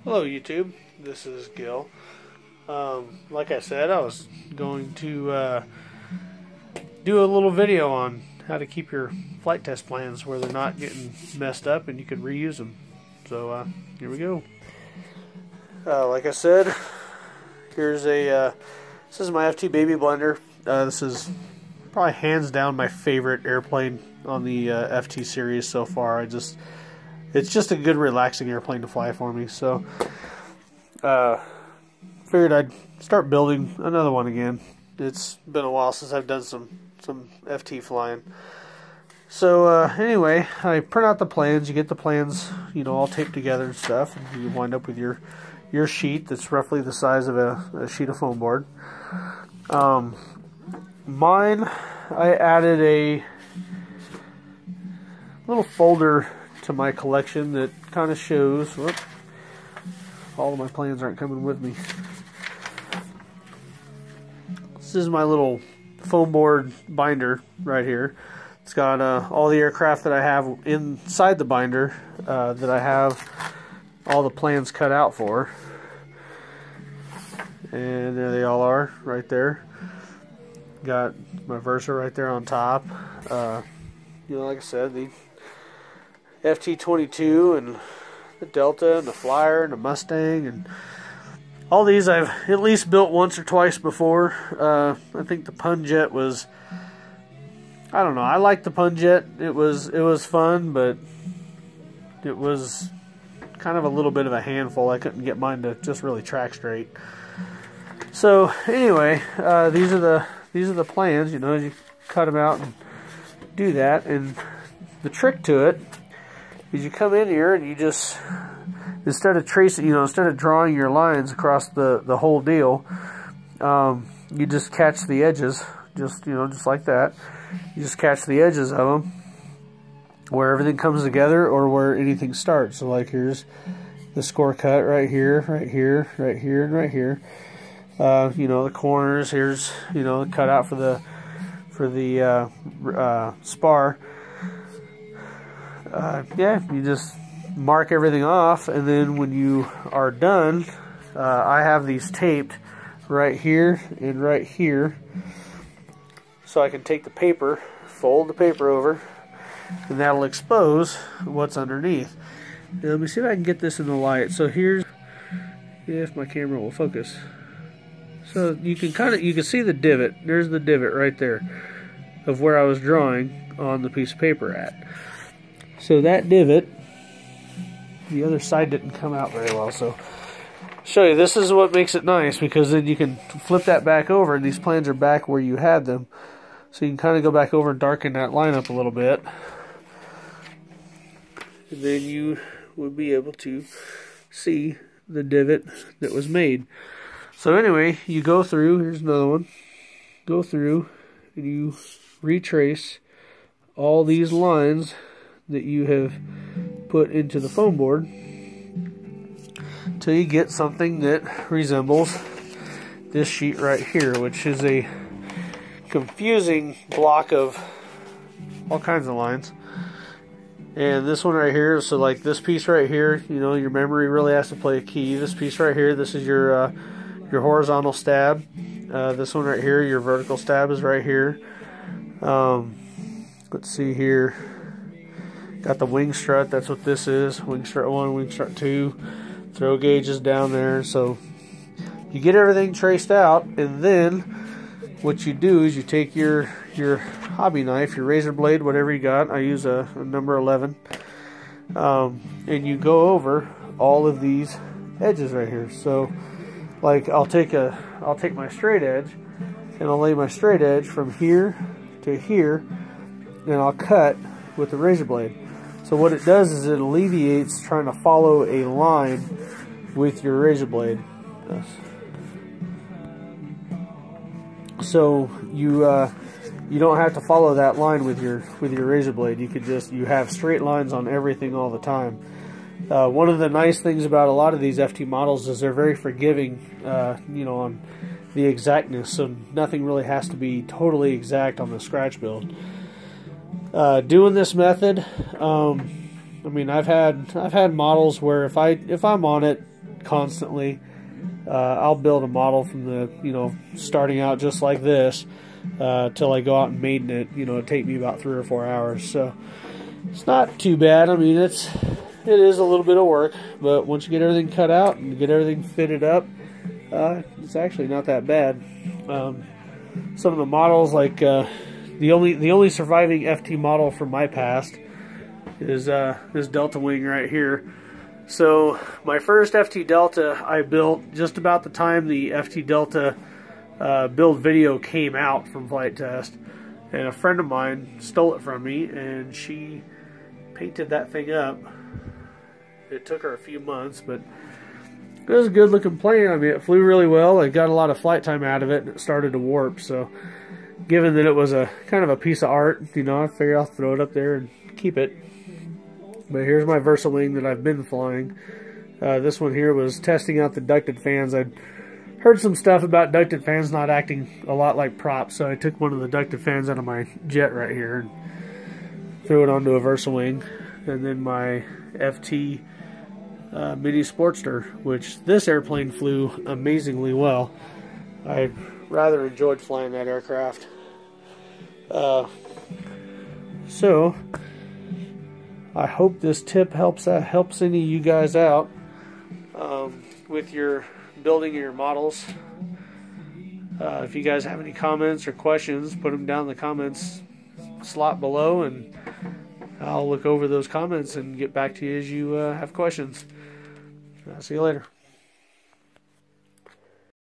Hello YouTube, this is Gil. Like I said, I was going to do a little video on how to keep your flight test plans where they're not getting messed up and you can reuse them. So here we go. Like I said, here's this is my FT Baby Blender. This is probably hands down my favorite airplane on the FT series so far. It's just a good relaxing airplane to fly for me, so figured I'd start building another one again. It's been a while since I've done some FT flying. So anyway, I print out the plans. You get the plans, you know, all taped together and stuff, and you wind up with your sheet that's roughly the size of a sheet of foam board. Mine, I added a little folder to my collection that kind of shows, whoop, all of my plans aren't coming with me. This is my little foam board binder right here. It's got all the aircraft that I have inside the binder that I have all the plans cut out for. And there they all are right there. Got my Versa right there on top. You know, like I said, the FT-22 and the Delta and the Flyer and the Mustang, and all these I've at least built once or twice before. I think the Punjet was, I don't know, I liked the Punjet. It was fun, but it was kind of a little bit of a handful. I couldn't get mine to just really track straight. So anyway, these are the plans. You know, you cut them out and do that. And the trick to it is you come in here and you just, instead of tracing, you know, instead of drawing your lines across the whole deal, you just catch the edges, just, you know, just like that. You just catch the edges of them where everything comes together or where anything starts. So like here's the score cut right here, right here, right here, and right here. You know, the corners, here's, you know, the cutout for the spar. Yeah, you just mark everything off, and then when you are done, I have these taped right here and right here, so I can take the paper, fold the paper over, and that'll expose what's underneath. Now, let me see if I can get this in the light. So here's, if my camera will focus. So you can see the divot. There's the divot right there of where I was drawing on the piece of paper at. So that divot, the other side didn't come out very well, so I'll show you. This is what makes it nice, because then you can flip that back over and these plans are back where you had them. So you can kind of go back over and darken that line up a little bit. And then you would be able to see the divot that was made. So anyway, you go through, here's another one, go through and you retrace all these lines that you have put into the foam board till you get something that resembles this sheet right here, which is a confusing block of all kinds of lines. And this one right here, so like this piece right here, you know, your memory really has to play a key. This piece right here, this is your horizontal stab. This one right here, your vertical stab is right here. Let's see here. Got the wing strut, that's what this is. Wing strut 1, wing strut 2. Throw gauge is down there. So you get everything traced out, and then what you do is you take your hobby knife, your razor blade, whatever you got. I use a number 11. And you go over all of these edges right here. So like I'll take my straight edge and I'll lay my straight edge from here to here, and I'll cut with the razor blade. So what it does is it alleviates trying to follow a line with your razor blade. So you don't have to follow that line with your razor blade. You could just, you have straight lines on everything all the time. One of the nice things about a lot of these FT models is they're very forgiving, you know, on the exactness, so nothing really has to be totally exact on the scratch build. Doing this method, I mean, I've had models where if I'm on it constantly. I'll build a model from the, starting out just like this, till I go out and maiden it. It'd take me about 3 or 4 hours. So it's not too bad. I mean, it is a little bit of work, but once you get everything cut out and get everything fitted up, it's actually not that bad. Some of the models, like the only surviving FT model from my past is this Delta Wing right here. So my first FT Delta I built just about the time the FT Delta build video came out from Flight Test, and a friend of mine stole it from me, and she painted that thing up. It took her a few months, but it was a good looking plane. I mean, it flew really well. I got a lot of flight time out of it, and it started to warp. So given that it was a kind of a piece of art, I figured I'll throw it up there and keep it. But here's my Versawing that I've been flying. This one here was testing out the ducted fans. I'd heard some stuff about ducted fans not acting a lot like props, so I took one of the ducted fans out of my jet right here and threw it onto a Versawing. And then my FT Mini Sportster, which this airplane flew amazingly well. I rather enjoyed flying that aircraft. So I hope this tip helps any of you guys out with your building your models. If you guys have any comments or questions, put them down in the comments slot below, and I'll look over those comments and get back to you as you have questions. See you later.